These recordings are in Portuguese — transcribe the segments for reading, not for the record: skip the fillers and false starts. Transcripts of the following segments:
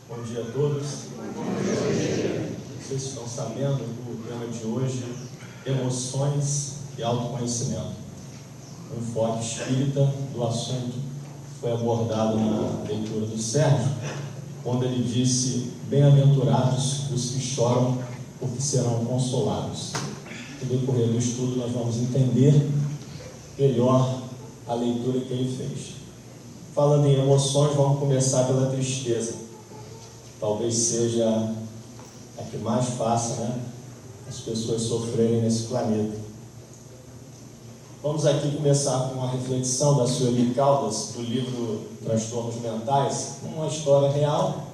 Bom dia a todos. Vocês estão sabendo do tema de hoje, emoções e autoconhecimento. O enfoque espírita do assunto foi abordado na leitura do Sérgio, quando ele disse: bem-aventurados os que choram, porque serão consolados. No decorrer do estudo nós vamos entender melhor a leitura que ele fez. Falando em emoções, vamos começar pela tristeza. Talvez seja a que mais faça, as pessoas sofrerem nesse planeta. Vamos aqui começar com uma reflexão da Sueli Caldas, do livro Transtornos Mentais, uma história real,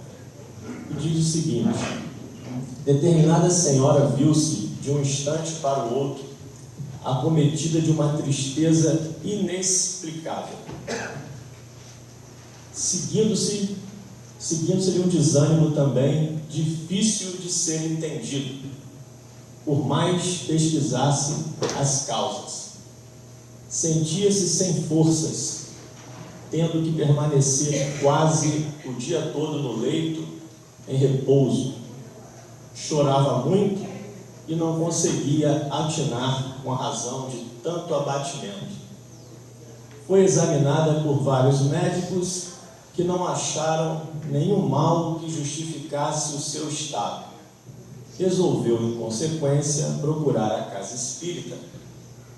que diz o seguinte: determinada senhora viu-se, de um instante para o outro, acometida de uma tristeza inexplicável. Seguindo-se um desânimo também difícil de ser entendido, por mais pesquisasse as causas. Sentia-se sem forças, tendo que permanecer quase o dia todo no leito, em repouso. Chorava muito e não conseguia atinar com a razão de tanto abatimento. Foi examinada por vários médicos que não acharam nenhum mal que justificasse o seu estado. Resolveu, em consequência, procurar a casa espírita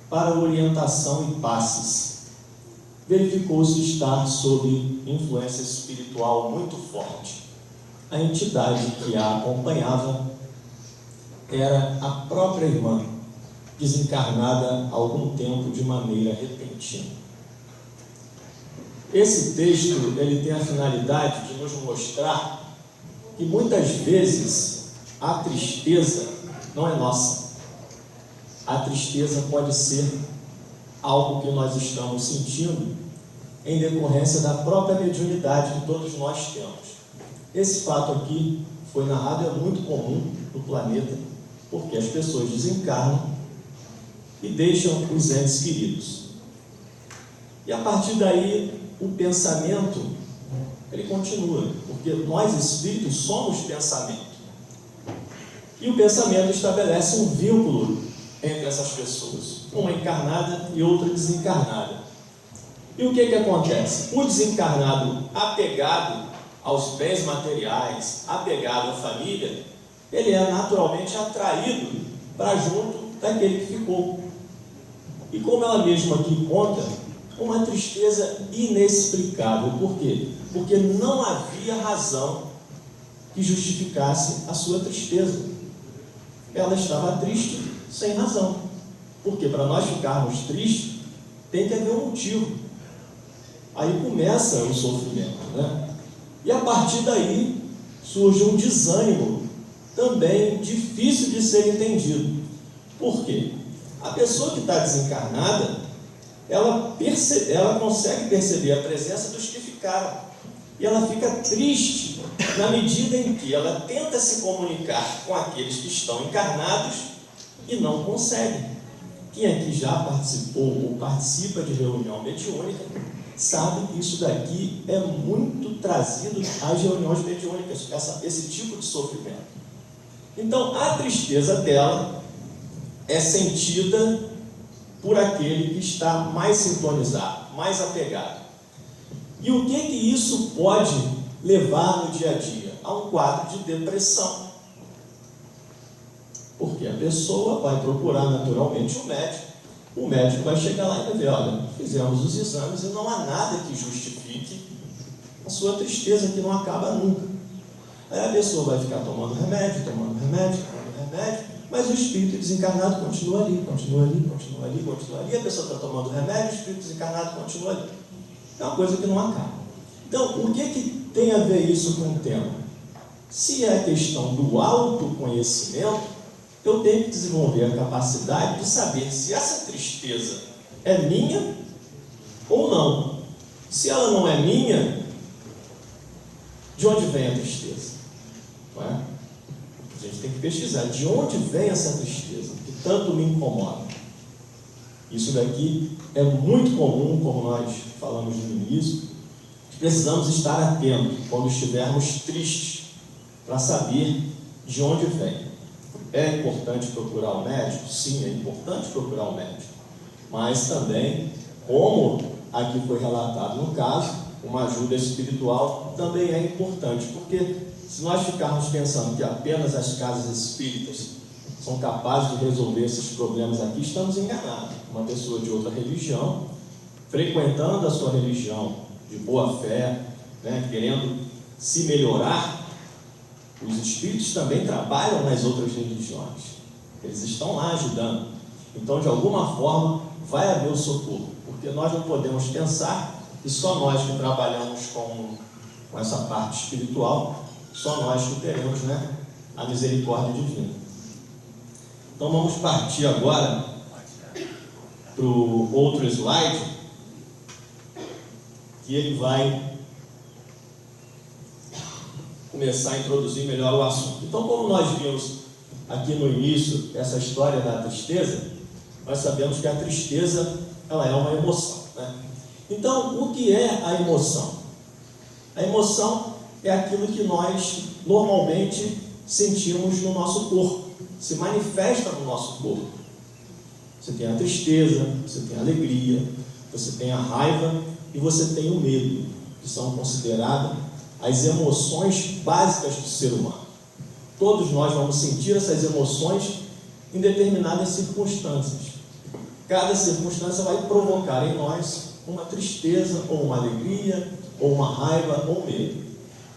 para orientação e passes. Verificou-se estar sob influência espiritual muito forte. A entidade que a acompanhava era a própria irmã, desencarnada há algum tempo de maneira repentina. Esse texto ele tem a finalidade de nos mostrar que muitas vezes a tristeza não é nossa. A tristeza pode ser algo que nós estamos sentindo em decorrência da própria mediunidade que todos nós temos. Esse fato aqui foi narrado, é muito comum no planeta, porque as pessoas desencarnam e deixam os entes queridos. E a partir daí, o pensamento, ele continua, porque nós espíritos somos pensamento. E o pensamento estabelece um vínculo entre essas pessoas, uma encarnada e outra desencarnada. E o que acontece? O desencarnado apegado aos bens materiais, apegado à família, ele é naturalmente atraído para junto daquele que ficou. E como ela mesma aqui conta, uma tristeza inexplicável. Por quê? Porque não havia razão que justificasse a sua tristeza. Ela estava triste sem razão. Porque para nós ficarmos tristes, tem que haver um motivo. Aí começa o sofrimento, E a partir daí surge um desânimo também difícil de ser entendido. Por quê? A pessoa que está desencarnada, ela consegue perceber a presença dos que ficaram. E ela fica triste na medida em que ela tenta se comunicar com aqueles que estão encarnados e não consegue. Quem aqui já participou ou participa de reunião mediúnica sabe que isso daqui é muito trazido às reuniões mediúnicas, esse tipo de sofrimento. Então, a tristeza dela é sentida por aquele que está mais sintonizado, mais apegado. E o que isso pode levar no dia a dia? A um quadro de depressão. Porque a pessoa vai procurar naturalmente o médico vai chegar lá e vai ver: olha, fizemos os exames e não há nada que justifique a sua tristeza, que não acaba nunca. Aí a pessoa vai ficar tomando remédio, mas o espírito desencarnado continua ali, a pessoa está tomando remédio, o espírito desencarnado continua ali. É uma coisa que não acaba. Então, o que tem a ver isso com o tema? Se é a questão do autoconhecimento, eu tenho que desenvolver a capacidade de saber se essa tristeza é minha ou não. Se ela não é minha, de onde vem a tristeza? Não é? A gente tem que pesquisar de onde vem essa tristeza que tanto me incomoda. Isso daqui é muito comum, como nós falamos no início. Precisamos estar atentos quando estivermos tristes, para saber de onde vem. É importante procurar o médico? Sim, é importante procurar o médico. Mas também, como aqui foi relatado no caso, uma ajuda espiritual também é importante, porque se nós ficarmos pensando que apenas as casas espíritas são capazes de resolver esses problemas aqui, estamos enganados. Uma pessoa de outra religião, frequentando a sua religião de boa fé, né, querendo se melhorar, os espíritos também trabalham nas outras religiões. Eles estão lá ajudando. Então, de alguma forma, vai haver o socorro, porque nós não podemos pensar que só nós que trabalhamos com essa parte espiritual, só nós que teremos, né, a misericórdia divina. Então vamos partir agora para o outro slide, que ele vai começar a introduzir melhor o assunto. Então, como nós vimos aqui no início essa história da tristeza, nós sabemos que a tristeza, ela é uma emoção, né? Então, o que é a emoção? A emoção é aquilo que nós normalmente sentimos no nosso corpo, se manifesta no nosso corpo. Você tem a tristeza, você tem a alegria, você tem a raiva e você tem o medo, que são consideradas as emoções básicas do ser humano. Todos nós vamos sentir essas emoções em determinadas circunstâncias. Cada circunstância vai provocar em nós uma tristeza, ou uma alegria, ou uma raiva, ou medo.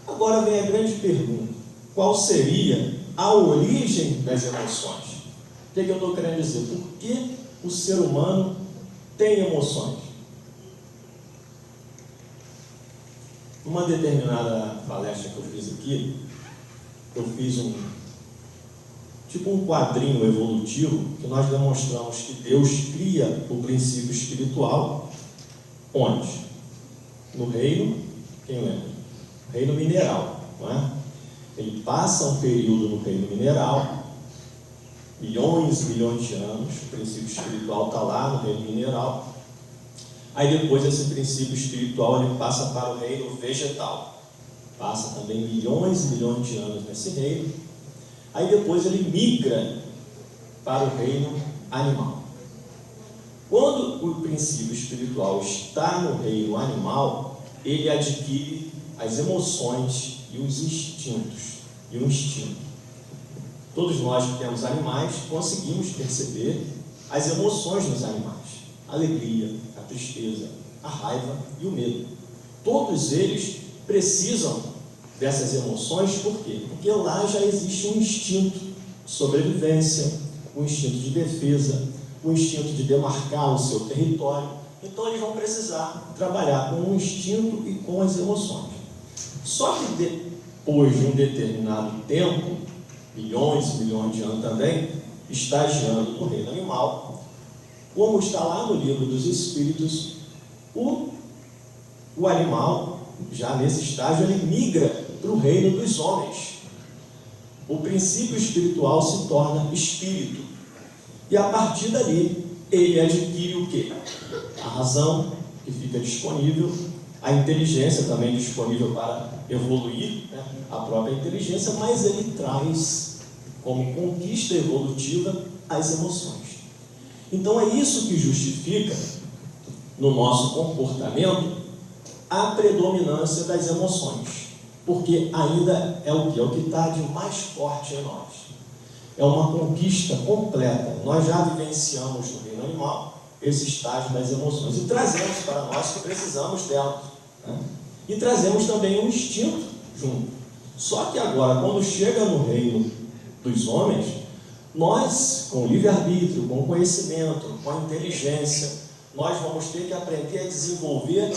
Agora vem a grande pergunta: qual seria a origem das emoções? O que eu estou querendo dizer? Por que o ser humano tem emoções? Numa determinada palestra que eu fiz aqui, eu fiz um quadrinho evolutivo, que nós demonstramos que Deus cria o princípio espiritual, onde? No reino, quem lembra? Reino mineral, não é? Ele passa um período no reino mineral, milhões de anos, o princípio espiritual está lá no reino mineral. Aí depois esse princípio espiritual ele passa para o reino vegetal, passa também milhões e milhões de anos nesse reino. Aí depois ele migra para o reino animal. Quando o princípio espiritual está no reino animal, ele adquire as emoções e os instintos, e o instinto. Todos nós que temos animais conseguimos perceber as emoções nos animais: a alegria, a tristeza, a raiva e o medo. Todos eles precisam dessas emoções. Por quê? Porque lá já existe um instinto de sobrevivência, um instinto de defesa, um instinto de demarcar o seu território. Então eles vão precisar trabalhar com o instinto e com as emoções. Só que depois de um determinado tempo, milhões e milhões de anos também, estagiando no reino animal, como está lá no livro dos Espíritos, o animal, já nesse estágio, ele migra para o reino dos homens. O princípio espiritual se torna espírito. E a partir dali, ele adquire o quê? A razão, que fica disponível, a inteligência também disponível para evoluir, né? A própria inteligência, mas ele traz como conquista evolutiva as emoções. Então é isso que justifica no nosso comportamento a predominância das emoções, porque ainda é o que? É o que está de mais forte em nós. É uma conquista completa. Nós já vivenciamos no reino animal esse estágio das emoções e trazemos para nós que precisamos delas, né? E trazemos também um instinto junto. Só que agora, quando chega no reino dos homens, nós, com o livre-arbítrio, com o conhecimento, com a inteligência, nós vamos ter que aprender a desenvolver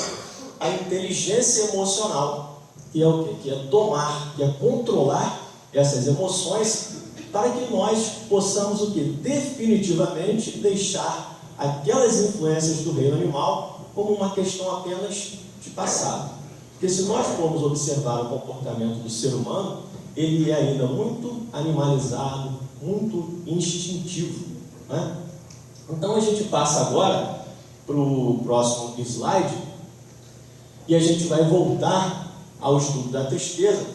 a inteligência emocional, que é o quê? Que é domar, que é controlar essas emoções, para que nós possamos o quê? Definitivamente deixar aquelas influências do reino animal como uma questão apenas de passado. Porque se nós formos observar o comportamento do ser humano, ele é ainda muito animalizado, muito instintivo, né? Então a gente passa agora para o próximo slide e a gente vai voltar ao estudo da tristeza,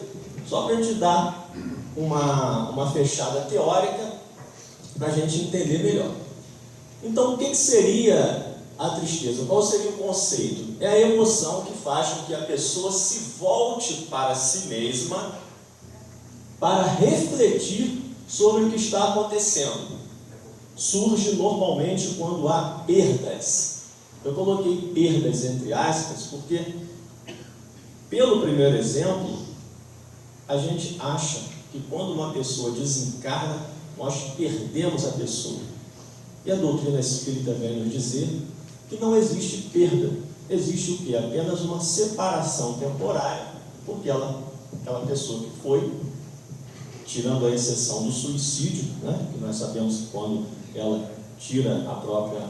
Só para a gente dar uma fechada teórica, para a gente entender melhor. Então, o que seria a tristeza? Qual seria o conceito? É a emoção que faz com que a pessoa se volte para si mesma para refletir sobre o que está acontecendo. Surge normalmente quando há perdas. Eu coloquei perdas entre aspas porque, pelo primeiro exemplo, a gente acha que quando uma pessoa desencarna, nós perdemos a pessoa. E a doutrina espírita vem nos dizer que não existe perda. Existe o quê? Apenas uma separação temporária, porque aquela pessoa que foi, tirando a exceção do suicídio, né, que nós sabemos que quando ela tira a própria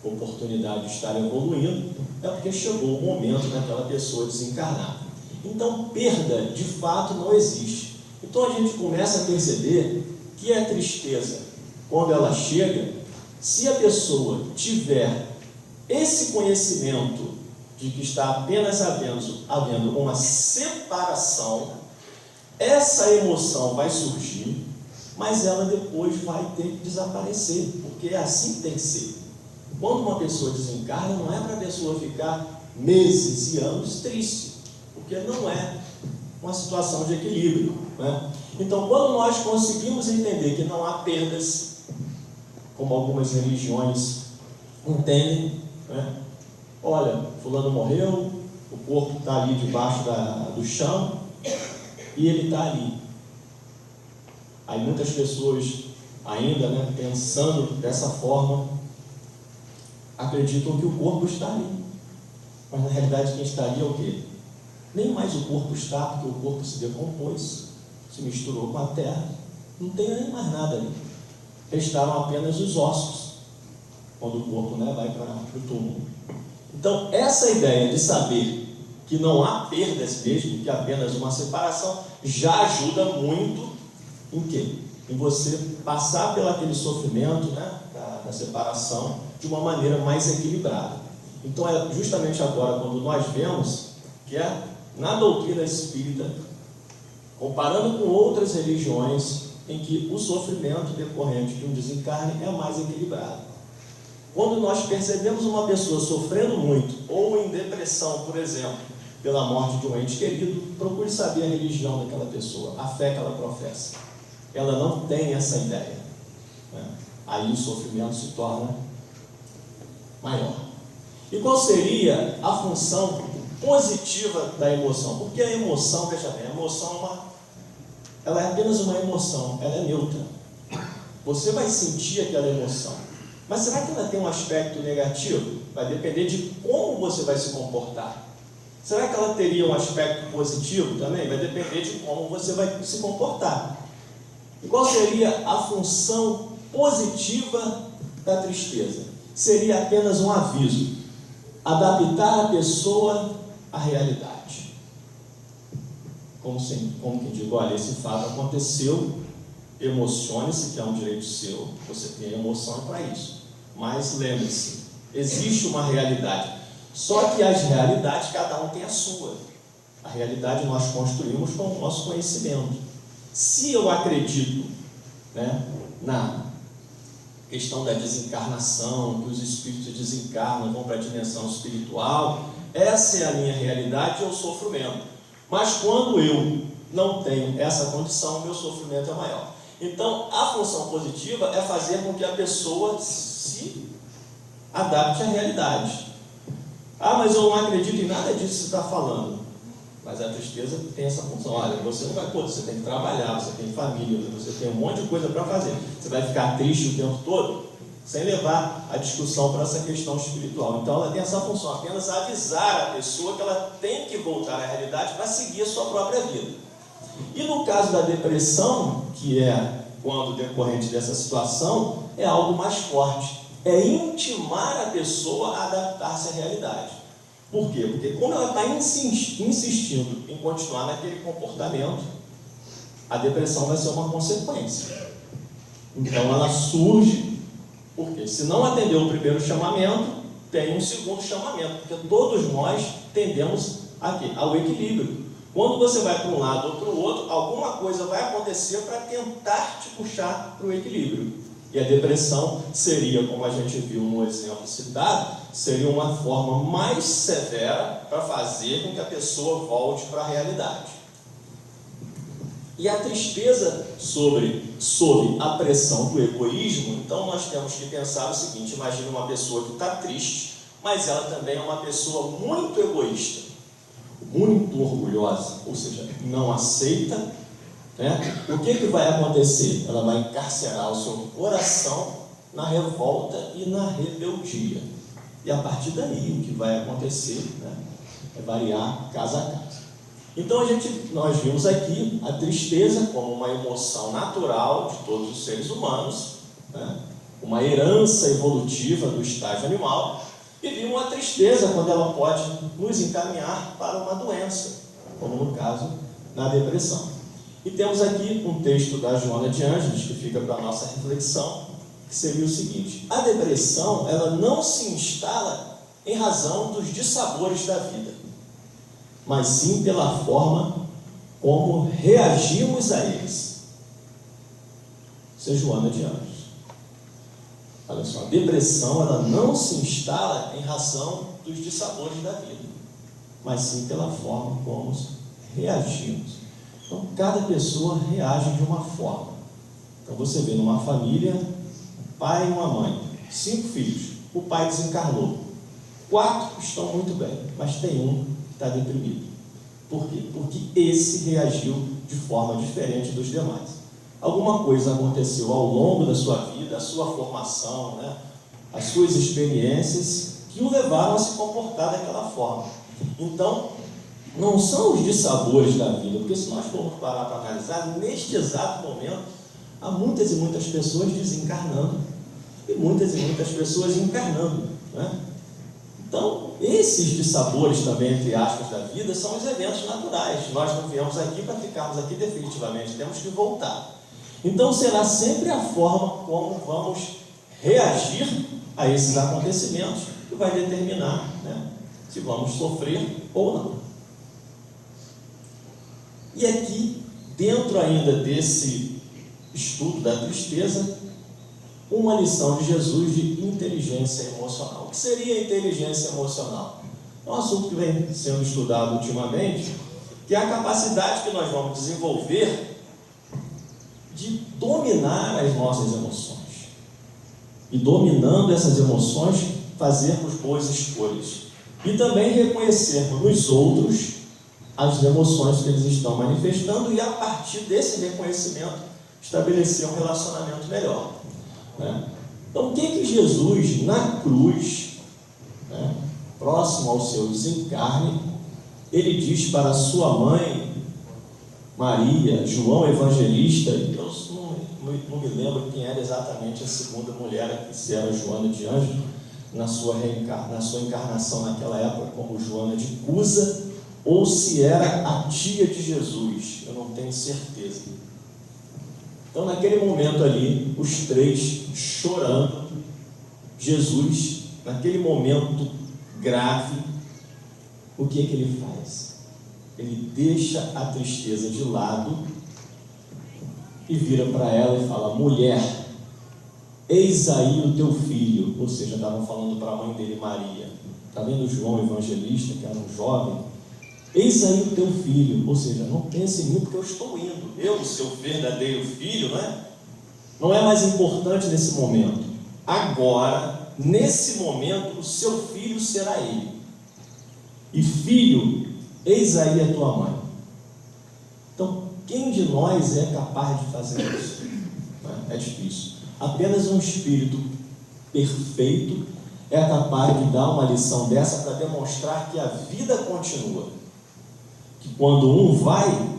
oportunidade de estar evoluindo, é porque chegou o momento daquela pessoa desencarnar. Então, perda, de fato, não existe. Então, a gente começa a perceber que a tristeza, quando ela chega, se a pessoa tiver esse conhecimento de que está apenas havendo uma separação, essa emoção vai surgir, mas ela depois vai ter que desaparecer, porque é assim que tem que ser. Quando uma pessoa desencarna, não é para a pessoa ficar meses e anos triste, porque não é uma situação de equilíbrio, né? Então, quando nós conseguimos entender que não há perdas, como algumas religiões entendem, né? Olha, fulano morreu, o corpo está ali debaixo do chão e ele está ali. Aí muitas pessoas ainda, né, pensando dessa forma, acreditam que o corpo está ali. Mas na realidade quem está ali é o quê? Nem mais o corpo está, porque o corpo se decompôs, se misturou com a terra, não tem nem mais nada ali. Restaram apenas os ossos, quando o corpo, né, vai para o túmulo. Então, essa ideia de saber que não há perdas mesmo, que apenas uma separação, já ajuda muito em quê? Em você passar pelo aquele sofrimento, né, da separação de uma maneira mais equilibrada. Então, é justamente agora quando nós vemos que na doutrina espírita, comparando com outras religiões, em que o sofrimento decorrente de um desencarne é mais equilibrado. Quando nós percebemos uma pessoa sofrendo muito, ou em depressão, por exemplo, pela morte de um ente querido, procure saber a religião daquela pessoa, a fé que ela professa. Ela não tem essa ideia, né? Aí o sofrimento se torna maior. E qual seria a função positiva da emoção? Porque a emoção, veja bem, a emoção ela é apenas uma emoção, ela é neutra. Você vai sentir aquela emoção, mas será que ela tem um aspecto negativo? Vai depender de como você vai se comportar. Será que ela teria um aspecto positivo também? Vai depender de como você vai se comportar. E qual seria a função positiva da tristeza? Seria apenas um aviso, adaptar a pessoa à realidade. Como quem diz, olha, esse fato aconteceu, emocione-se, que é um direito seu, você tem emoção para isso. Mas lembre-se, existe uma realidade. Só que as realidades, cada um tem a sua. A realidade nós construímos com o nosso conhecimento. Se eu acredito, né, na questão da desencarnação, que os espíritos desencarnam, vão para a dimensão espiritual, essa é a minha realidade, eu sofro menos. Mas quando eu não tenho essa condição, meu sofrimento é maior. Então, a função positiva é fazer com que a pessoa se adapte à realidade. Ah, mas eu não acredito em nada disso que você está falando. Mas a tristeza tem essa função. Olha, você não vai poder, você tem que trabalhar, você tem família, você tem um monte de coisa para fazer. Você vai ficar triste o tempo todo, sem levar a discussão para essa questão espiritual. Então ela tem essa função, apenas avisar a pessoa que ela tem que voltar à realidade para seguir a sua própria vida. E no caso da depressão, que é quando decorrente dessa situação, é algo mais forte. É intimar a pessoa a adaptar-se à realidade. Por quê? Porque como ela está insistindo em continuar naquele comportamento, a depressão vai ser uma consequência. Então ela surge, porque se não atender o primeiro chamamento, tem um segundo chamamento, porque todos nós tendemos a quê? Ao equilíbrio. Quando você vai para um lado ou para o outro, alguma coisa vai acontecer para tentar te puxar para o equilíbrio. E a depressão seria, como a gente viu no exemplo citado, seria uma forma mais severa para fazer com que a pessoa volte para a realidade. E a tristeza sob a pressão do egoísmo, então nós temos que pensar o seguinte: imagine uma pessoa que está triste, mas ela também é uma pessoa muito egoísta, muito orgulhosa, ou seja, não aceita, né? O que vai acontecer? Ela vai encarcerar o seu coração na revolta e na rebeldia. E a partir daí o que vai acontecer, né, é variar casa a casa. Então nós vimos aqui a tristeza como uma emoção natural de todos os seres humanos, né, uma herança evolutiva do estágio animal, e vimos a tristeza quando ela pode nos encaminhar para uma doença, como no caso na depressão. E temos aqui um texto da Joana de Ângeles que fica para a nossa reflexão, que seria o seguinte: a depressão, ela não se instala em razão dos dissabores da vida, mas sim pela forma como reagimos a eles. Isso é Joana de Ângeles. Olha só, a depressão, ela não se instala em razão dos dissabores da vida, mas sim pela forma como reagimos. Então, cada pessoa reage de uma forma. Então, você vê numa família, um pai e uma mãe, 5 filhos, o pai desencarnou, 4 estão muito bem, mas tem um que está deprimido. Por quê? Porque esse reagiu de forma diferente dos demais. Alguma coisa aconteceu ao longo da sua vida, a sua formação, né, as suas experiências, que o levaram a se comportar daquela forma. Então, não são os dissabores da vida, porque se nós formos parar para analisar, neste exato momento, há muitas e muitas pessoas desencarnando e muitas pessoas encarnando, né? Então, esses dissabores também, entre aspas, da vida, são os eventos naturais. Nós não viemos aqui para ficarmos aqui definitivamente, temos que voltar. Então, será sempre a forma como vamos reagir a esses acontecimentos que vai determinar, né, se vamos sofrer ou não. E aqui, dentro ainda desse estudo da tristeza, uma lição de Jesus de inteligência emocional. O que seria inteligência emocional? É um assunto que vem sendo estudado ultimamente, que é a capacidade que nós vamos desenvolver de dominar as nossas emoções. E dominando essas emoções, fazermos boas escolhas. E também reconhecermos nos outros as emoções que eles estão manifestando e, a partir desse reconhecimento, estabelecer um relacionamento melhor, né? Então, o que Jesus, na cruz, né, próximo ao seu desencarne, ele diz para a sua mãe, Maria, João Evangelista, eu não me lembro quem era exatamente a segunda mulher aqui, se era Joana de Ângeles, na sua encarnação naquela época como Joana de Cusa, ou se era a tia de Jesus, eu não tenho certeza. Então, naquele momento ali, os 3 chorando, Jesus, naquele momento grave, o que ele faz? Ele deixa a tristeza de lado e vira para ela e fala: mulher, eis aí o teu filho. Ou seja, estavam falando para a mãe dele, Maria. Está vendo João Evangelista, que era um jovem? Eis aí o teu filho. Ou seja, não pense em mim porque eu estou indo. Eu, o seu verdadeiro filho, não é mais importante nesse momento. Agora, nesse momento, o seu filho será ele. E filho, eis aí a tua mãe. Então, quem de nós é capaz de fazer isso? É difícil. Apenas um espírito perfeito é capaz de dar uma lição dessa para demonstrar que a vida continua. Que quando um vai,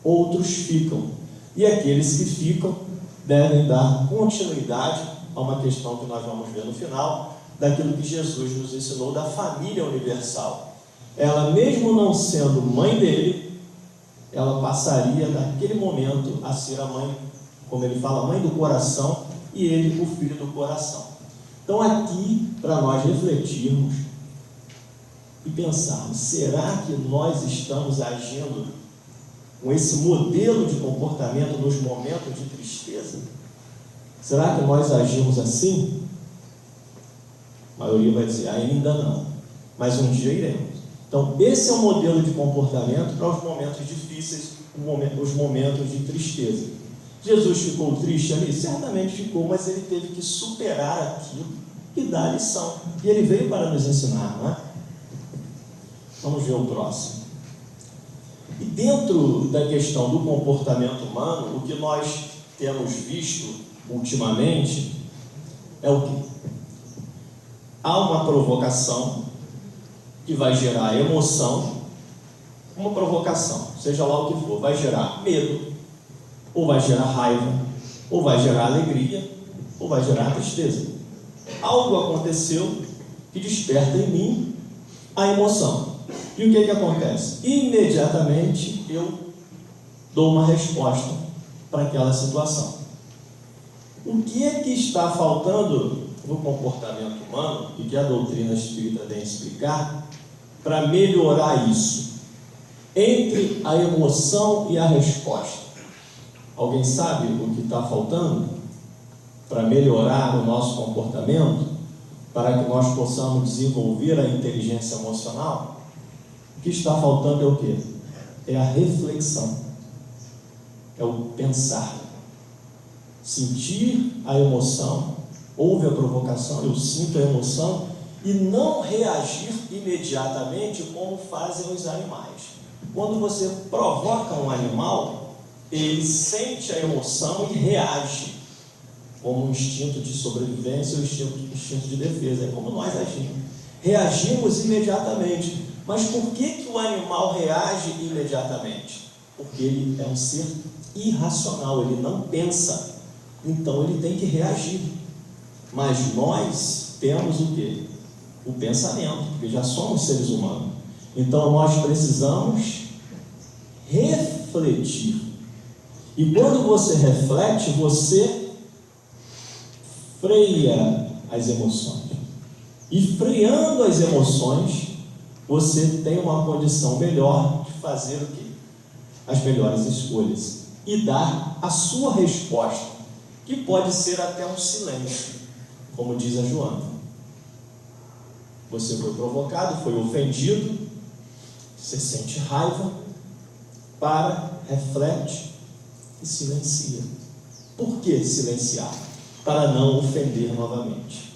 outros ficam. E aqueles que ficam devem dar continuidade a uma questão que nós vamos ver no final, daquilo que Jesus nos ensinou da família universal. Ela, mesmo não sendo mãe dele, ela passaria naquele momento a ser a mãe, como ele fala, mãe do coração, e ele o filho do coração. Então, aqui, para nós refletirmos e pensarmos: será que nós estamos agindo com esse modelo de comportamento nos momentos de tristeza? Será que nós agimos assim? A maioria vai dizer: ainda não, mas um dia iremos. Então, esse é o modelo de comportamento para os momentos difíceis, os momentos de tristeza. Jesus ficou triste ali? Certamente ficou, mas ele teve que superar aquilo e dar a lição. E ele veio para nos ensinar, não é? Vamos ver o próximo. E dentro da questão do comportamento humano, o que nós temos visto ultimamente é o quê? Há uma provocação que vai gerar emoção, uma provocação, seja lá o que for, vai gerar medo, ou vai gerar raiva, ou vai gerar alegria, ou vai gerar tristeza. Algo aconteceu que desperta em mim a emoção. E o que acontece? Imediatamente eu dou uma resposta para aquela situação. O que é que está faltando no comportamento humano, e que a doutrina espírita vem explicar, para melhorar isso, entre a emoção e a resposta? Alguém sabe o que está faltando para melhorar o nosso comportamento, para que nós possamos desenvolver a inteligência emocional? O que está faltando é o quê? É a reflexão, é o pensar, sentir a emoção. Houve a provocação, eu sinto a emoção, e não reagir imediatamente como fazem os animais. Quando você provoca um animal, ele sente a emoção e reage, como um instinto de sobrevivência ou instinto de defesa. É como nós agimos. Reagimos imediatamente. Mas por que o animal reage imediatamente? Porque ele é um ser irracional, ele não pensa. Então ele tem que reagir. Mas nós temos o quê? O pensamento, porque já somos seres humanos. Então nós precisamos refletir. E quando você reflete, você freia as emoções. E freando as emoções, você tem uma condição melhor de fazer o quê? As melhores escolhas. E dar a sua resposta, que pode ser até um silêncio, como diz a Joana. Você foi provocado, foi ofendido, você sente raiva, para, reflete e silencia. Por que silenciar? Para não ofender novamente.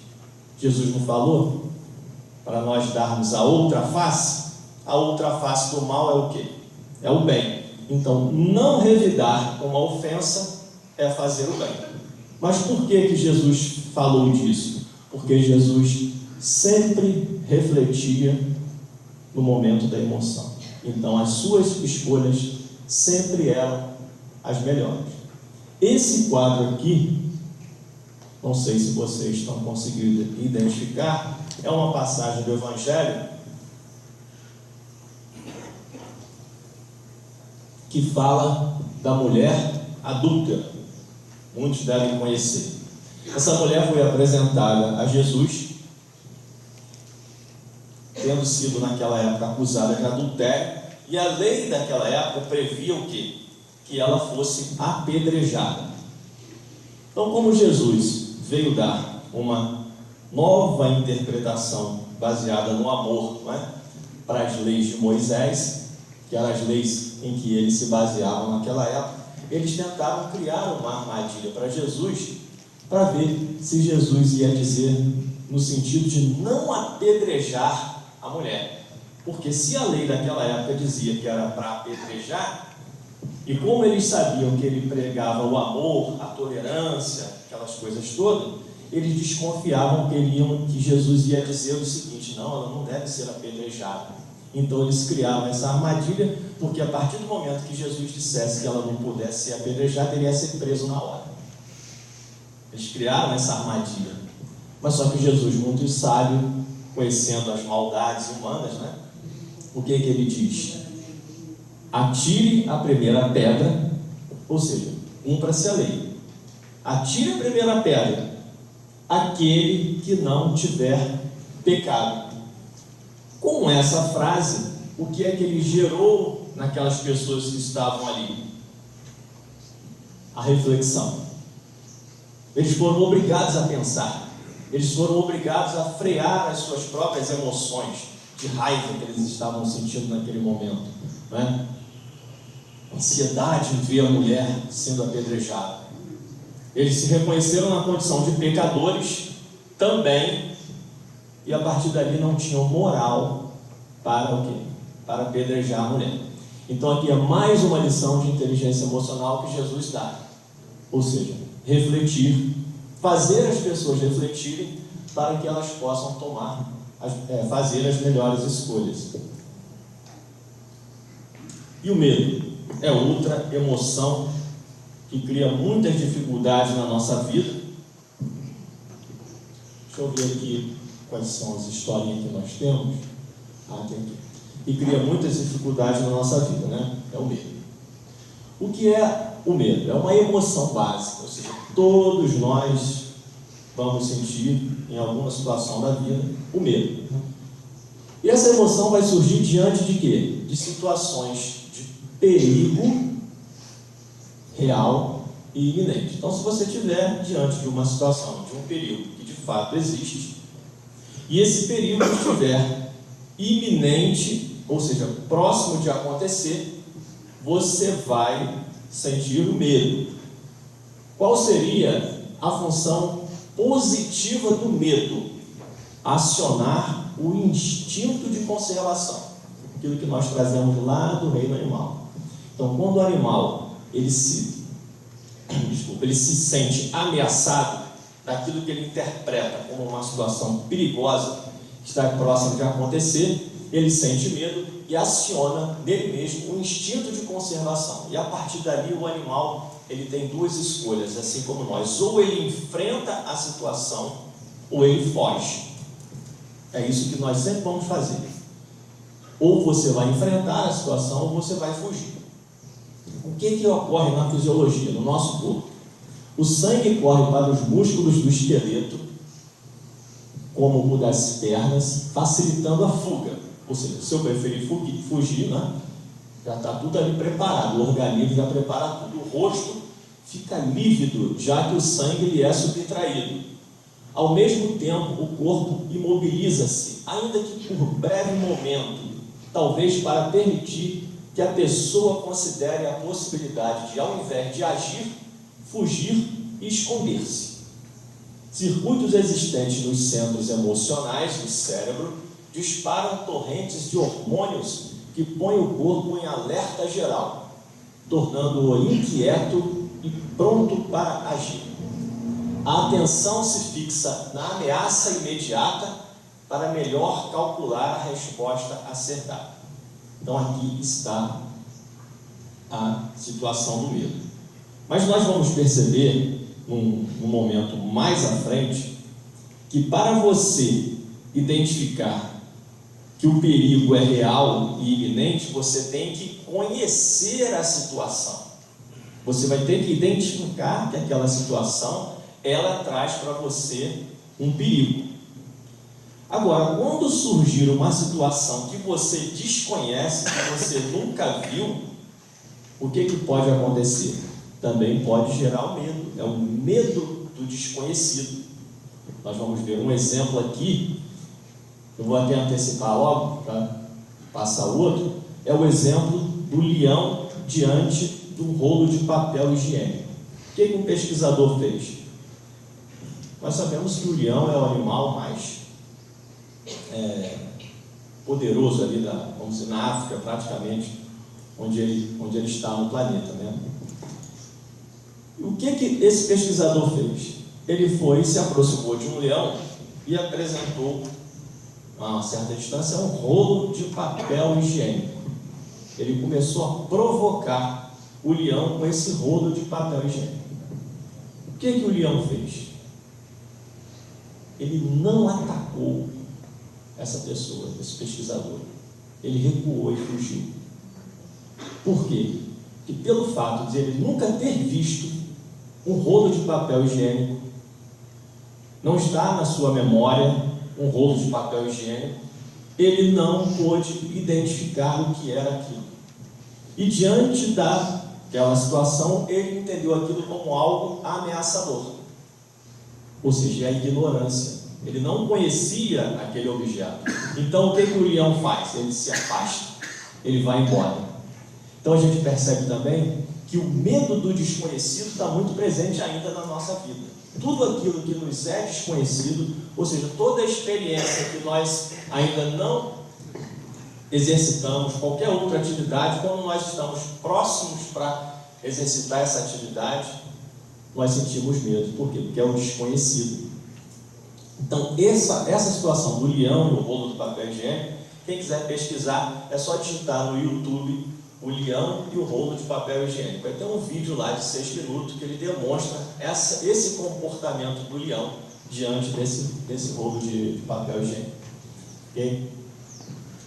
Jesus não falou? Para nós darmos a outra face? A outra face do mal é o quê? É o bem. Então, não revidar com uma ofensa é fazer o bem. Mas por que Jesus falou disso? Porque Jesus sempre refletia no momento da emoção. Então, as suas escolhas sempre eram as melhores. Esse quadro aqui, não sei se vocês estão conseguindo identificar, é uma passagem do Evangelho que fala da mulher adúltera. Muitos devem conhecer. Essa mulher foi apresentada a Jesus, tendo sido naquela época acusada de adultério, e a lei daquela época previa o quê? Que ela fosse apedrejada. Então, como Jesus veio dar uma nova interpretação baseada no amor, não é? Para as leis de Moisés, que eram as leis em que eles se baseavam naquela época, eles tentaram criar uma armadilha para Jesus, para ver se Jesus ia dizer no sentido de não apedrejar a mulher. Porque se a lei daquela época dizia que era para apedrejar, e como eles sabiam que ele pregava o amor, a tolerância, aquelas coisas todas, eles desconfiavam que Jesus ia dizer o seguinte: não, ela não deve ser apedrejada. Então eles criaram essa armadilha, porque a partir do momento que Jesus dissesse que ela não pudesse ser apedrejada, ele ia ser preso na hora. Eles criaram essa armadilha. Mas só que Jesus, muito sábio, conhecendo as maldades humanas, né? O que ele diz? Atire a primeira pedra, ou seja, cumpra-se a lei. Atire a primeira pedra aquele que não tiver pecado. Com essa frase, o que é que ele gerou naquelas pessoas que estavam ali? A reflexão. Eles foram obrigados a pensar, eles foram obrigados a frear as suas próprias emoções de raiva que eles estavam sentindo naquele momento, não é? Ansiedade em ver a mulher sendo apedrejada. Eles se reconheceram na condição de pecadores também, e a partir dali não tinham moral para o quê? Para apedrejar a mulher. Então aqui é mais uma lição de inteligência emocional que Jesus dá, ou seja, refletir, fazer as pessoas refletirem para que elas possam fazer as melhores escolhas. E o medo é outra emoção que cria muitas dificuldades na nossa vida. Deixa eu ver aqui quais são as historinhas que nós temos. Tem aqui. E cria muitas dificuldades na nossa vida, né? É o medo. O que é o medo? É uma emoção básica, ou seja, todos nós vamos sentir em alguma situação da vida o medo. E essa emoção vai surgir diante de quê? De situações de perigo real e iminente. Então, se você estiver diante de uma situação, de um perigo que de fato existe, e esse perigo estiver iminente, ou seja, próximo de acontecer, você vai sentir o medo. Qual seria a função positiva do medo? Acionar o instinto de conservação, aquilo que nós trazemos lá do reino animal. Então, quando o animal ele se sente ameaçado daquilo que ele interpreta como uma situação perigosa que está próxima de acontecer, ele sente medo e aciona nele mesmo o instinto de conservação. E a partir dali o animal ele tem duas escolhas, assim como nós: ou ele enfrenta a situação ou ele foge. É isso que nós sempre vamos fazer. Ou você vai enfrentar a situação ou você vai fugir. O que ocorre na fisiologia, no nosso corpo? O sangue corre para os músculos do esqueleto, como o das pernas, facilitando a fuga. Ou seja, se eu preferir fugir, né, já está tudo ali preparado, o organismo já prepara tudo. O rosto fica lívido, já que o sangue lhe é subtraído. Ao mesmo tempo, o corpo imobiliza-se, ainda que por breve momento, talvez para permitir que a pessoa considere a possibilidade de, ao invés de agir, fugir e esconder-se. Circuitos existentes nos centros emocionais do cérebro disparam torrentes de hormônios que põem o corpo em alerta geral, tornando-o inquieto e pronto para agir. A atenção se fixa na ameaça imediata para melhor calcular a resposta a ser dada. Então aqui está a situação do medo. Mas nós vamos perceber, num momento mais à frente, que para você identificar que o perigo é real e iminente, você tem que conhecer a situação. Você vai ter que identificar que aquela situação ela traz para você um perigo. Agora, quando surgir uma situação que você desconhece, que você nunca viu, o que pode acontecer? Também pode gerar o medo. É o medo do desconhecido. Nós vamos ver um exemplo aqui. Eu vou até antecipar logo para passar o outro. É o exemplo do leão diante do rolo de papel higiênico. O que um pesquisador fez? Nós sabemos que o leão é o animal mais poderoso ali, vamos dizer, na África, praticamente, onde ele está no planeta, né? O que esse pesquisador fez? Ele se aproximou de um leão e apresentou, a uma certa distância, um rolo de papel higiênico. Ele começou a provocar o leão com esse rolo de papel higiênico. O que o leão fez? Ele não atacou essa pessoa, esse pesquisador. Ele recuou e fugiu. Por quê? Porque pelo fato de ele nunca ter visto um rolo de papel higiênico, não está na sua memória um rolo de papel higiênico, ele não pôde identificar o que era aquilo. E diante daquela situação, ele entendeu aquilo como algo ameaçador. Ou seja, a ignorância. Ele não conhecia aquele objeto. Então, o que o leão faz? Ele se afasta, ele vai embora. Então, a gente percebe também que o medo do desconhecido está muito presente ainda na nossa vida. Tudo aquilo que nos é desconhecido, ou seja, toda a experiência que nós ainda não exercitamos, qualquer outra atividade, quando nós estamos próximos para exercitar essa atividade, nós sentimos medo. Por quê? Porque é o desconhecido. Então, essa situação do leão e o rolo do papel higiênico, quem quiser pesquisar, é só digitar no YouTube o leão e o rolo de papel higiênico. Vai ter um vídeo lá de 6 minutos que ele demonstra esse comportamento do leão diante desse rolo de papel higiênico. Okay?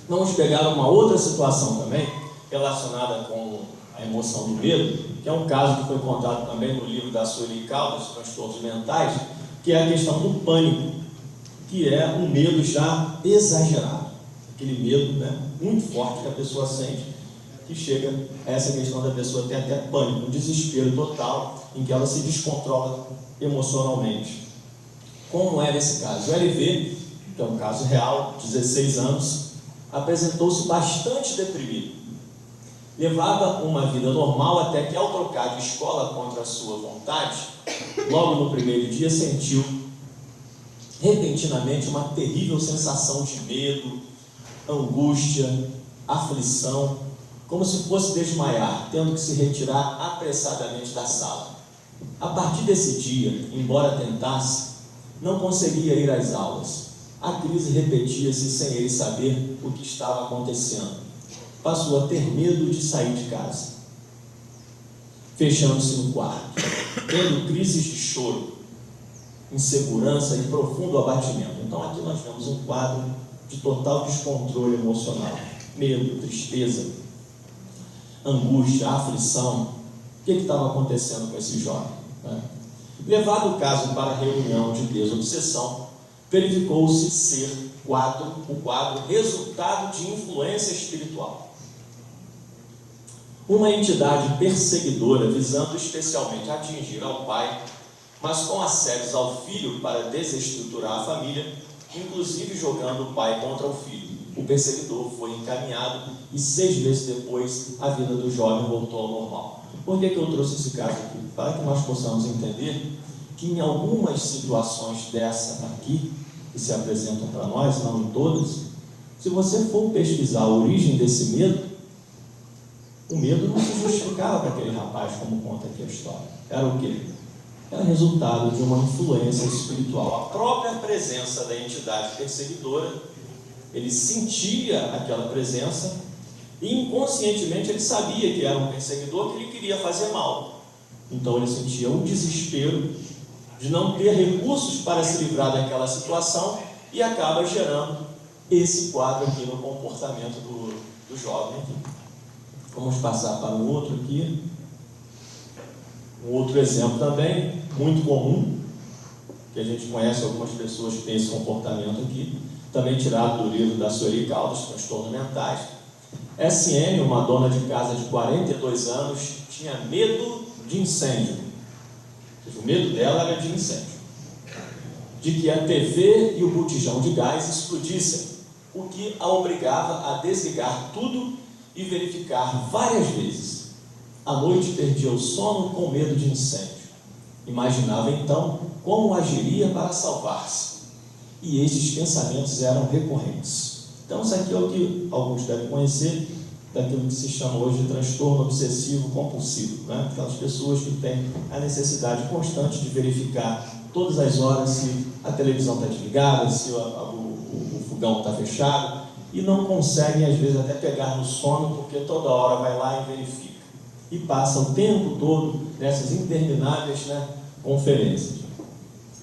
Vamos pegar uma outra situação também, relacionada com a emoção do medo, que é um caso que foi contado também no livro da Sueli Caldas, Transtornos Mentais, que é a questão do pânico, que é um medo já exagerado, aquele medo, né, muito forte que a pessoa sente, que chega a essa questão da pessoa ter até pânico, um desespero total, em que ela se descontrola emocionalmente. Como é nesse caso? O LV, que é um caso real, 16 anos, apresentou-se bastante deprimido. Levava uma vida normal até que, ao trocar de escola contra a sua vontade, logo no primeiro dia sentiu repentinamente uma terrível sensação de medo, angústia, aflição, como se fosse desmaiar, tendo que se retirar apressadamente da sala. A partir desse dia, embora tentasse, não conseguia ir às aulas. A crise repetia-se sem ele saber o que estava acontecendo. Passou a ter medo de sair de casa, fechando-se no quarto, tendo crises de choro, insegurança e profundo abatimento. Então aqui nós vemos um quadro de total descontrole emocional, medo, tristeza, angústia, aflição. O que estava acontecendo com esse jovem? Levado o caso para a reunião de desobsessão, verificou-se ser o quadro resultado de influência espiritual. Uma entidade perseguidora visando especialmente atingir ao pai, mas com assédios ao filho para desestruturar a família, inclusive jogando o pai contra o filho. O perseguidor foi encaminhado e 6 meses depois a vida do jovem voltou ao normal. Por que eu trouxe esse caso aqui? Para que nós possamos entender que em algumas situações dessa aqui, que se apresentam para nós, não em todas, se você for pesquisar a origem desse medo, o medo não se justificava para aquele rapaz, como conta aqui a história. Era o quê? Era resultado de uma influência espiritual. A própria presença da entidade perseguidora, ele sentia aquela presença e inconscientemente ele sabia que era um perseguidor que ele queria fazer mal. Então ele sentia um desespero de não ter recursos para se livrar daquela situação e acaba gerando esse quadro aqui no comportamento do jovem aqui. Vamos passar para um outro aqui. Um outro exemplo também, muito comum, que a gente conhece algumas pessoas que têm esse comportamento aqui, também tirado do livro da Sueli Caldas, Transtornos Mentais. SN, uma dona de casa de 42 anos, tinha medo de incêndio. O medo dela era de incêndio, de que a TV e o botijão de gás explodissem, o que a obrigava a desligar tudo e verificar várias vezes. À noite perdia o sono com medo de incêndio. Imaginava então como agiria para salvar-se. E esses pensamentos eram recorrentes. Então isso aqui é o que alguns devem conhecer, daquilo que se chama hoje de transtorno obsessivo compulsivo, né? Aquelas pessoas que têm a necessidade constante de verificar todas as horas se a televisão está desligada, se o fogão está fechado, e não conseguem às vezes até pegar no sono, porque toda hora vai lá e verifica, e passa o tempo todo nessas intermináveis, conferências.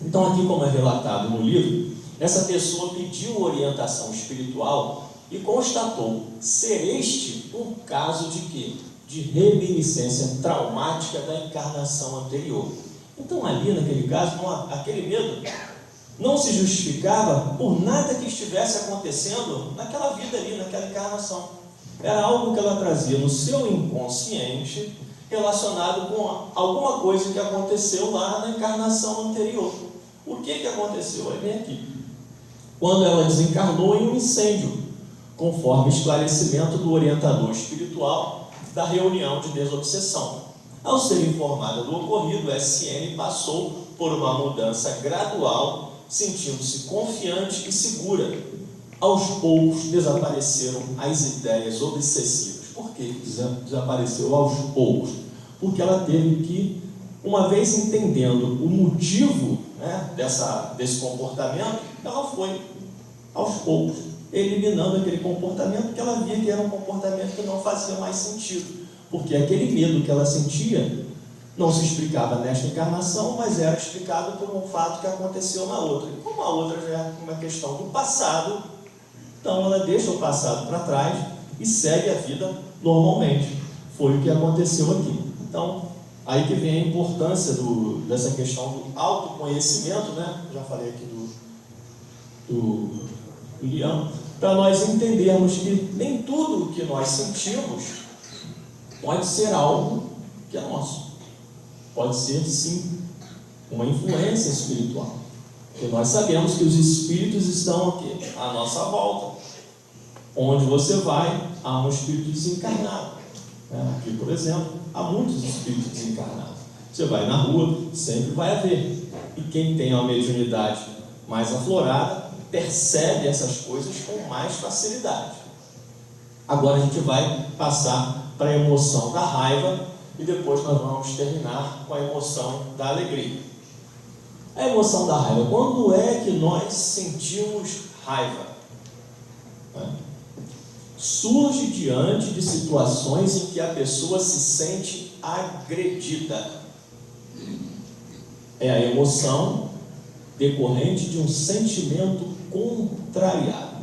Então aqui, como é relatado no livro, essa pessoa pediu orientação espiritual e constatou ser este um caso de quê? De reminiscência traumática da encarnação anterior. Então ali naquele caso, aquele medo não se justificava por nada que estivesse acontecendo naquela vida ali, naquela encarnação. Era algo que ela trazia no seu inconsciente relacionado com alguma coisa que aconteceu lá na encarnação anterior. O que aconteceu? É bem aqui. Quando ela desencarnou em um incêndio, conforme esclarecimento do orientador espiritual da reunião de desobsessão. Ao ser informada do ocorrido, SN passou por uma mudança gradual, sentindo-se confiante e segura. Aos poucos desapareceram as ideias obsessivas. Por que desapareceu aos poucos? Porque ela teve que, uma vez entendendo o motivo, né, desse comportamento, ela foi aos poucos eliminando aquele comportamento que ela via que era um comportamento que não fazia mais sentido, porque aquele medo que ela sentia não se explicava nesta encarnação, mas era explicado por um fato que aconteceu na outra. E como a outra já é uma questão do passado, então ela deixa o passado para trás e segue a vida normalmente. Foi o que aconteceu aqui. Então, aí que vem a importância dessa questão do autoconhecimento, né? Já falei aqui do Leão, para nós entendermos que nem tudo o que nós sentimos pode ser algo que é nosso. Pode ser, sim, uma influência espiritual. Porque nós sabemos que os espíritos estão aqui, à nossa volta. Onde você vai, há um espírito desencarnado. Aqui, por exemplo, há muitos espíritos desencarnados. Você vai na rua, sempre vai haver. E quem tem uma mediunidade mais aflorada, percebe essas coisas com mais facilidade. Agora a gente vai passar para a emoção da raiva e depois nós vamos terminar com a emoção da alegria. A emoção da raiva, quando é que nós sentimos raiva? Surge diante de situações em que a pessoa se sente agredida. É a emoção decorrente de um sentimento contrariado.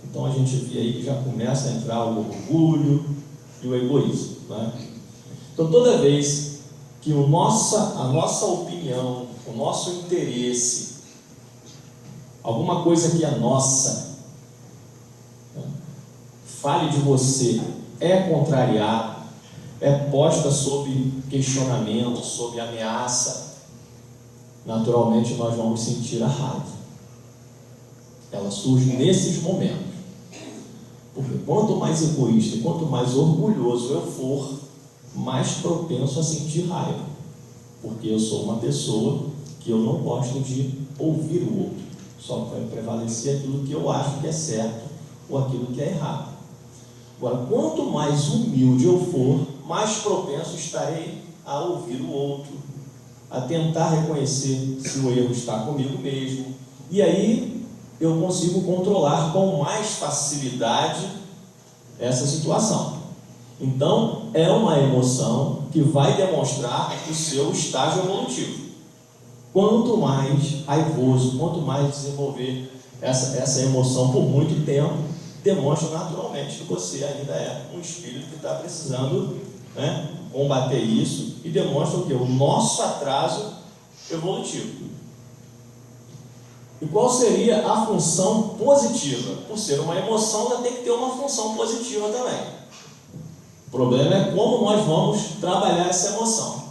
Então a gente vê aí que já começa a entrar o orgulho e o egoísmo, né? Então toda vez que a nossa opinião, o nosso interesse, alguma coisa que é nossa, né, fale de você, é contrariado, é posta sob questionamento, sob ameaça, naturalmente nós vamos sentir a raiva. Ela surge nesses momentos. Porque quanto mais egoísta, quanto mais orgulhoso eu for, mais propenso a sentir raiva. Porque eu sou uma pessoa que eu não gosto de ouvir o outro. Só vai prevalecer aquilo que eu acho que é certo ou aquilo que é errado. Agora, quanto mais humilde eu for, mais propenso estarei a ouvir o outro, a tentar reconhecer se o erro está comigo mesmo. E aí eu consigo controlar com mais facilidade essa situação. Então, é uma emoção que vai demonstrar o seu estágio evolutivo. Quanto mais raivoso, quanto mais desenvolver essa emoção por muito tempo, demonstra naturalmente que você ainda é um espírito que está precisando, né, combater isso, e demonstra o quê? O nosso atraso evolutivo. E qual seria a função positiva? Por ser uma emoção, ela tem que ter uma função positiva também. O problema é como nós vamos trabalhar essa emoção.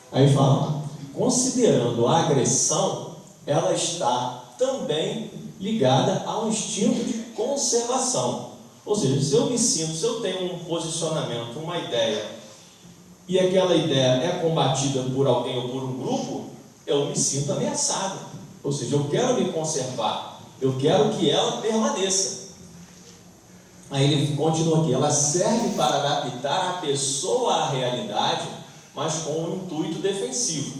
Aí fala lá, considerando a agressão, ela está também ligada a um instinto de conservação. Ou seja, se eu tenho um posicionamento, uma ideia, e aquela ideia é combatida por alguém ou por um grupo, eu me sinto ameaçado. Ou seja, eu quero me conservar, eu quero que ela permaneça. Aí ele continua aqui, ela serve para adaptar a pessoa à realidade, mas com um intuito defensivo.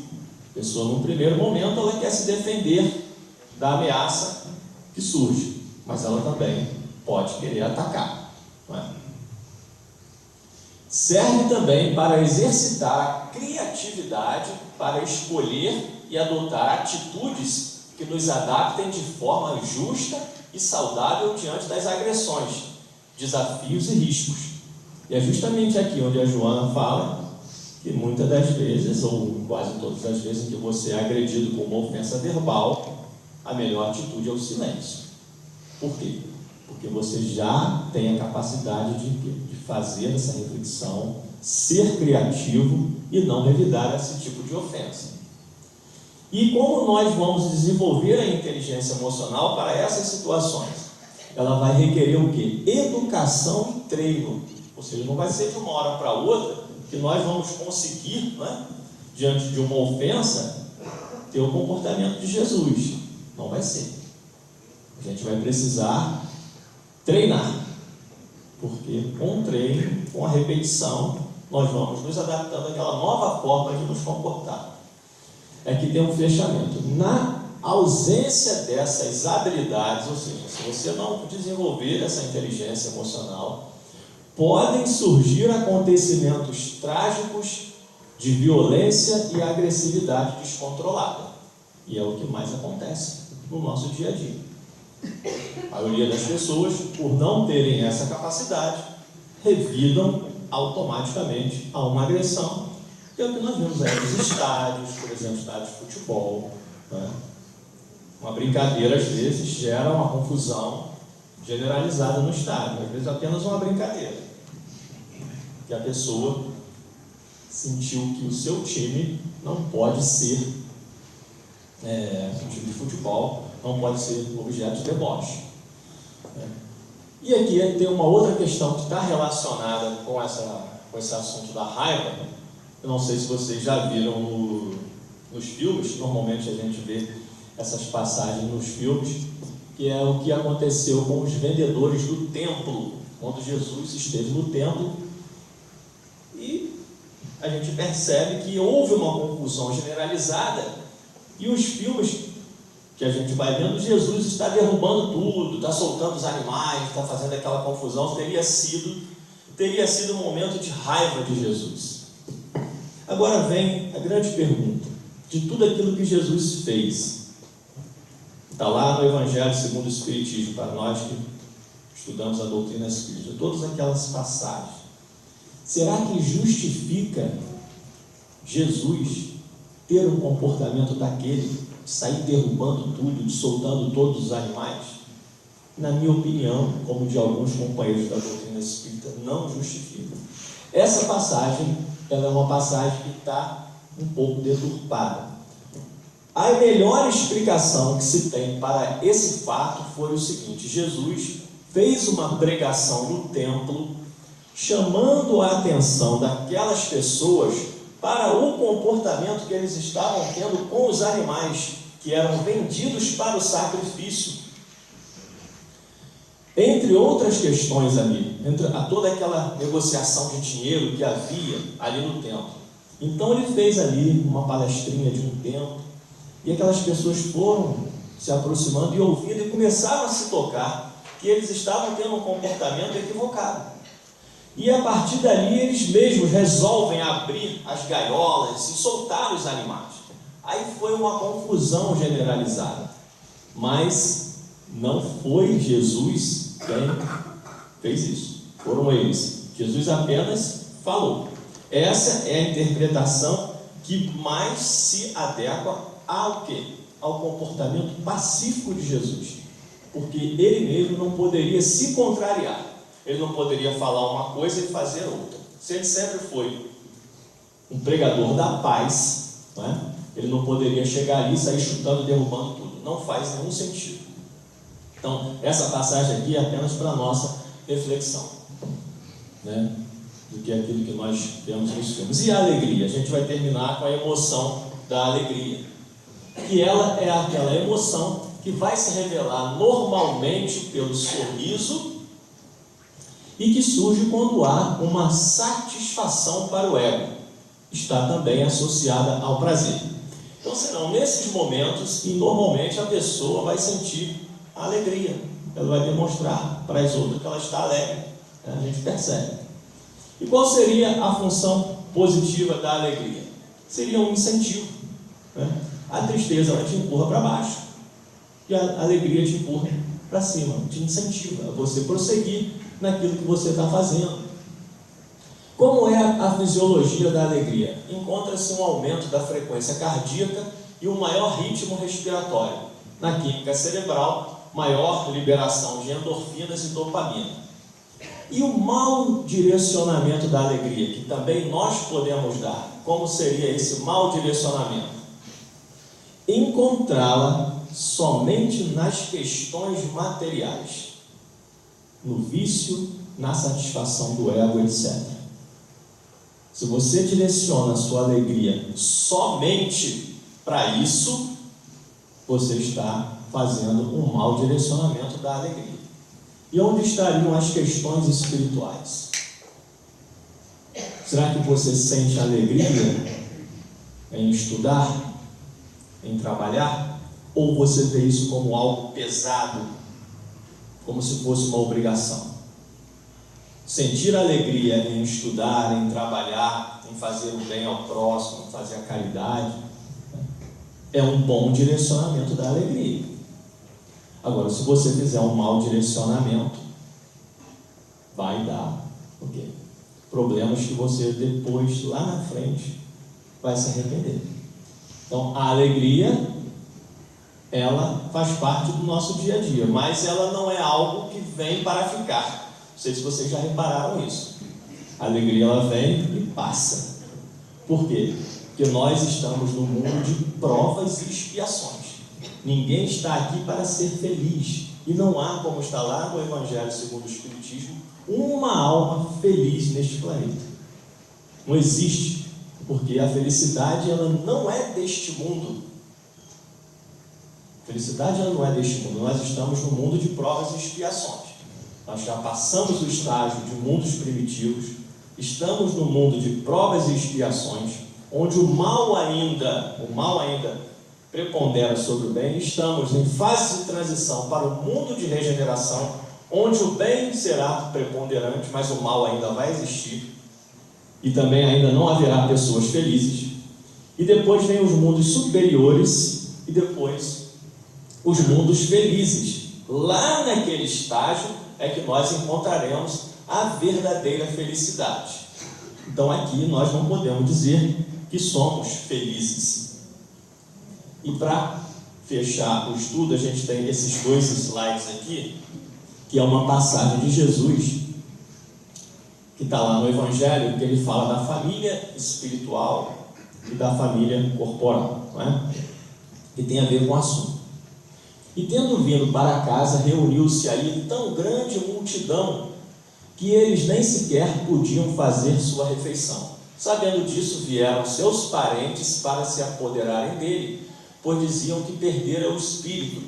A pessoa, no primeiro momento, ela quer se defender da ameaça que surge, mas ela também pode querer atacar, não é? Serve também para exercitar a criatividade, para escolher e adotar atitudes que nos adaptem de forma justa e saudável diante das agressões, desafios e riscos. E é justamente aqui onde a Joana fala que muitas das vezes, ou quase todas as vezes em que você é agredido com uma ofensa verbal, a melhor atitude é o silêncio. Por quê? Porque você já tem a capacidade de fazer essa reflexão, ser criativo e não revidar esse tipo de ofensa. E como nós vamos desenvolver a inteligência emocional para essas situações? Ela vai requerer o quê? Educação e treino. Ou seja, não vai ser de uma hora para outra que nós vamos conseguir, né, diante de uma ofensa, ter o comportamento de Jesus. Não vai ser. A gente vai precisar treinar. Porque com o treino, com a repetição, nós vamos nos adaptando àquela nova forma de nos comportar. É que tem um fechamento. Na ausência dessas habilidades, ou seja, se você não desenvolver essa inteligência emocional, podem surgir acontecimentos trágicos de violência e agressividade descontrolada. E é o que mais acontece no nosso dia a dia. A maioria das pessoas, por não terem essa capacidade, revidam automaticamente a uma agressão. Que é o que nós vemos aí nos estádios, por exemplo, estádios de futebol, né? Uma brincadeira, às vezes, gera uma confusão generalizada no estádio. Às vezes, apenas uma brincadeira. Que a pessoa sentiu que o seu time não pode ser, o time de futebol não pode ser objeto de deboche. E aqui tem uma outra questão que está relacionada com esse assunto da raiva. Eu não sei se vocês já viram nos filmes, normalmente a gente vê essas passagens nos filmes, que é o que aconteceu com os vendedores do templo, quando Jesus esteve no templo, e a gente percebe que houve uma confusão generalizada, e os filmes que a gente vai vendo, Jesus está derrubando tudo, está soltando os animais, está fazendo aquela confusão. Teria sido um momento de raiva de Jesus. Agora vem a grande pergunta: de tudo aquilo que Jesus fez, está lá no Evangelho segundo o Espiritismo, para nós que estudamos a doutrina espírita, todas aquelas passagens, será que justifica Jesus ter um comportamento daquele, de sair derrubando tudo, de soltando todos os animais? Na minha opinião, como de alguns companheiros da doutrina espírita, não justifica. Essa passagem, ela é uma passagem que está um pouco deturpada. A melhor explicação que se tem para esse fato foi o seguinte: Jesus fez uma pregação no templo, chamando a atenção daquelas pessoas para o comportamento que eles estavam tendo com os animais que eram vendidos para o sacrifício. Entre outras questões ali, entre toda aquela negociação de dinheiro que havia ali no templo. Então ele fez ali uma palestrinha de um tempo, e aquelas pessoas foram se aproximando e ouvindo, e começaram a se tocar que eles estavam tendo um comportamento equivocado. E a partir dali eles mesmos resolvem abrir as gaiolas e soltar os animais. Aí foi uma confusão generalizada. Mas não foi Jesus quem fez isso. Foram eles. Jesus apenas falou. Essa é a interpretação que mais se adequa ao quê? Ao comportamento pacífico de Jesus. Porque ele mesmo não poderia se contrariar. Ele não poderia falar uma coisa e fazer outra. Se ele sempre foi um pregador da paz, não é? Ele não poderia chegar ali e sair chutando, derrubando tudo. Não faz nenhum sentido. Então, essa passagem aqui é apenas para a nossa reflexão, né? Do que é aquilo que nós vemos nos filmes. E a alegria? A gente vai terminar com a emoção da alegria. Que ela é aquela emoção que vai se revelar normalmente pelo sorriso e que surge quando há uma satisfação para o ego. Está também associada ao prazer. Então serão nesses momentos que normalmente a pessoa vai sentir a alegria. Ela vai demonstrar para as outras que ela está alegre. A gente percebe. E qual seria a função positiva da alegria? Seria um incentivo, né? A tristeza ela te empurra para baixo e a alegria te empurra para cima, te incentiva a você prosseguir naquilo que você está fazendo. Como é a fisiologia da alegria? Encontra-se um aumento da frequência cardíaca e um maior ritmo respiratório. Na química cerebral, maior liberação de endorfinas e dopamina. E o mau direcionamento da alegria, que também nós podemos dar. Como seria esse mau direcionamento? Encontrá-la somente nas questões materiais, no vício, na satisfação do ego, etc. Se você direciona a sua alegria somente para isso, você está fazendo um mau direcionamento da alegria. E onde estariam as questões espirituais? Será que você sente alegria em estudar, em trabalhar? Ou você vê isso como algo pesado, como se fosse uma obrigação? Sentir alegria em estudar, em trabalhar, em fazer o bem ao próximo, em fazer a caridade, é um bom direcionamento da alegria. Agora, se você fizer um mau direcionamento, vai dar o quê? Problemas que você depois, lá na frente, vai se arrepender. Então, a alegria, ela faz parte do nosso dia a dia, mas ela não é algo que vem para ficar. Não sei se vocês já repararam isso. A alegria, ela vem e passa. Por quê? Porque nós estamos no mundo de provas e expiações. Ninguém está aqui para ser feliz. E não há, como está lá no Evangelho segundo o Espiritismo, uma alma feliz neste planeta. Não existe, porque a felicidade, ela não é deste mundo. A felicidade, ela não é deste mundo. Nós estamos no mundo de provas e expiações. Nós já passamos o estágio de mundos primitivos, estamos no mundo de provas e expiações, onde o mal ainda prepondera sobre o bem. Estamos em fase de transição para o mundo de regeneração, onde o bem será preponderante, mas o mal ainda vai existir, e também ainda não haverá pessoas felizes. E depois vem os mundos superiores, e depois os mundos felizes. Lá naquele estágio é que nós encontraremos a verdadeira felicidade. Então aqui nós não podemos dizer que somos felizes. E para fechar o estudo, a gente tem esses dois slides aqui, que é uma passagem de Jesus, que está lá no Evangelho, que ele fala da família espiritual e da família corporal, não é? Que tem a ver com o assunto. E tendo vindo para casa, reuniu-se ali tão grande multidão, que eles nem sequer podiam fazer sua refeição. Sabendo disso, vieram seus parentes para se apoderarem dele, pois diziam que perdera o espírito.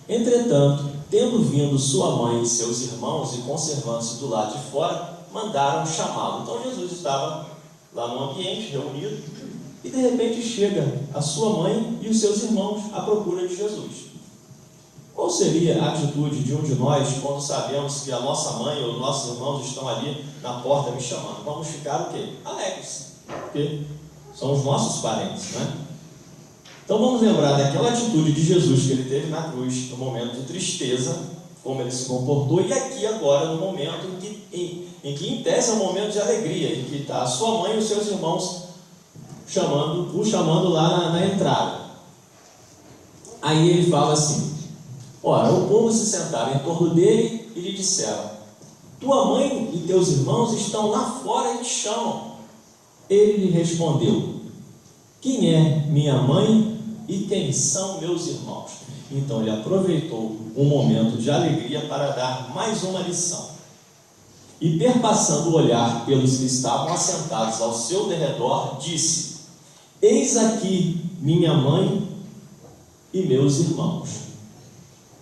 Entretanto, tendo vindo sua mãe e seus irmãos, e conservando-se do lado de fora, mandaram chamá-lo. Então Jesus estava lá no ambiente, reunido, e de repente chega a sua mãe e os seus irmãos à procura de Jesus. Qual seria a atitude de um de nós quando sabemos que a nossa mãe ou nossos irmãos estão ali na porta me chamando? Vamos ficar o quê? Alegres, porque são os nossos parentes, né? Então vamos lembrar daquela atitude de Jesus que ele teve na cruz, no momento de tristeza, como ele se comportou, e aqui agora no momento em que em tese é um momento de alegria, em que está a sua mãe e os seus irmãos o chamando lá na entrada. Aí ele fala assim: ora, o povo se sentaram em torno dele e lhe disseram: tua mãe e teus irmãos estão lá fora e te chamam. Ele lhe respondeu: quem é minha mãe e quem são meus irmãos? Então ele aproveitou um momento de alegria para dar mais uma lição. E perpassando o olhar pelos que estavam assentados ao seu derredor, disse: eis aqui minha mãe e meus irmãos.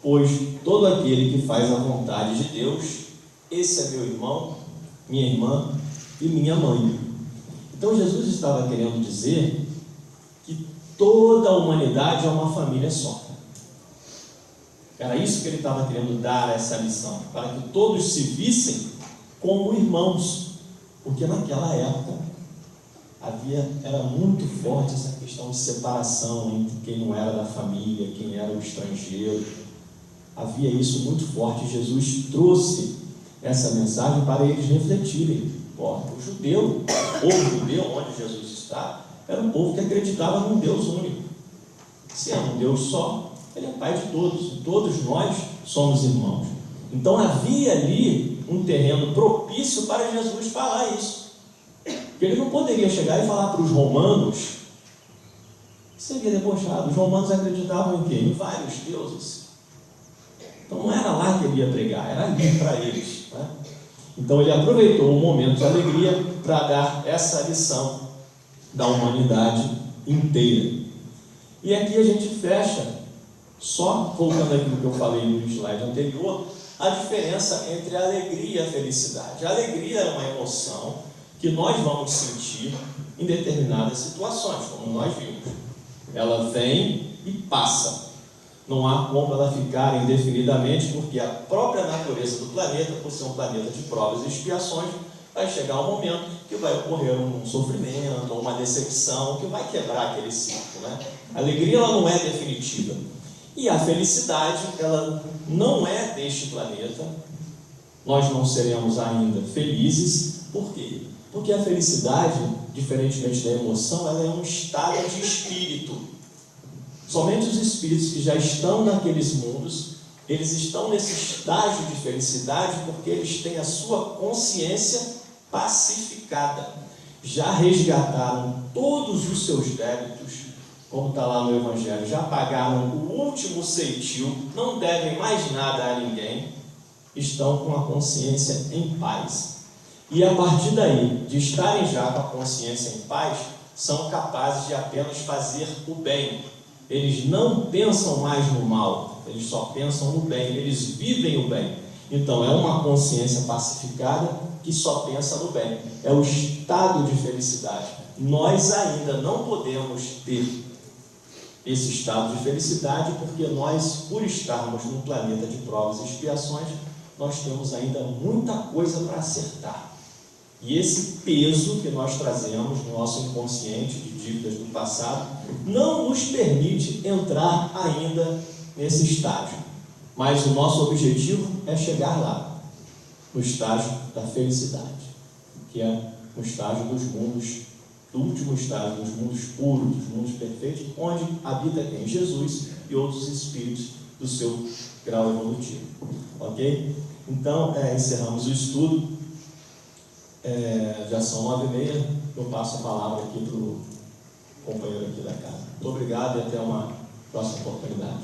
Pois todo aquele que faz a vontade de Deus, esse é meu irmão, minha irmã e minha mãe. Então Jesus estava querendo dizer que toda a humanidade é uma família só. Era isso que ele estava querendo dar, essa lição, para que todos se vissem como irmãos, porque naquela época era muito forte essa questão de separação entre quem não era da família, quem era o estrangeiro. Havia isso muito forte. Jesus trouxe essa mensagem para eles refletirem. O judeu, o povo judeu, onde Jesus está, era um povo que acreditava num Deus único. Se é um Deus só, Ele é Pai de todos, e todos nós somos irmãos. Então havia ali um terreno propício para Jesus falar isso. Porque ele não poderia chegar e falar para os romanos, seria debochado. Os romanos acreditavam em quê? Em vários deuses. Então não era lá que ele ia pregar, era ali para eles, né? Então ele aproveitou o momento de alegria para dar essa lição da humanidade inteira. E aqui a gente fecha, só voltando aquilo que eu falei no slide anterior, a diferença entre a alegria e a felicidade. A alegria é uma emoção que nós vamos sentir em determinadas situações, como nós vimos. Ela vem e passa. Não há como ela ficar indefinidamente, porque a própria natureza do planeta, por ser um planeta de provas e expiações, vai chegar um momento que vai ocorrer um sofrimento, uma decepção, que vai quebrar aquele ciclo, né? A alegria ela não é definitiva. E a felicidade, ela não é deste planeta. Nós não seremos ainda felizes. Por quê? Porque a felicidade, diferentemente da emoção, ela é um estado de espírito. Somente os espíritos que já estão naqueles mundos, eles estão nesse estágio de felicidade porque eles têm a sua consciência pacificada. Já resgataram todos os seus débitos, como está lá no Evangelho, já pagaram o último ceitil, não devem mais nada a ninguém, estão com a consciência em paz. E a partir daí, de estarem já com a consciência em paz, são capazes de apenas fazer o bem. Eles não pensam mais no mal, eles só pensam no bem, eles vivem o bem. Então é uma consciência pacificada que só pensa no bem, é o estado de felicidade. Nós ainda não podemos ter esse estado de felicidade porque nós, por estarmos num planeta de provas e expiações, nós temos ainda muita coisa para acertar. E esse peso que nós trazemos no nosso inconsciente de dívidas do passado não nos permite entrar ainda nesse estágio. Mas o nosso objetivo é chegar lá, no estágio da felicidade, que é o estágio dos mundos, do último estágio, dos mundos puros, dos mundos perfeitos, onde habita quem? Jesus e outros espíritos do seu grau evolutivo. Ok? Então, encerramos o estudo. Já são 9h30, eu passo a palavra aqui para o companheiro aqui da casa. Muito obrigado e até uma próxima oportunidade.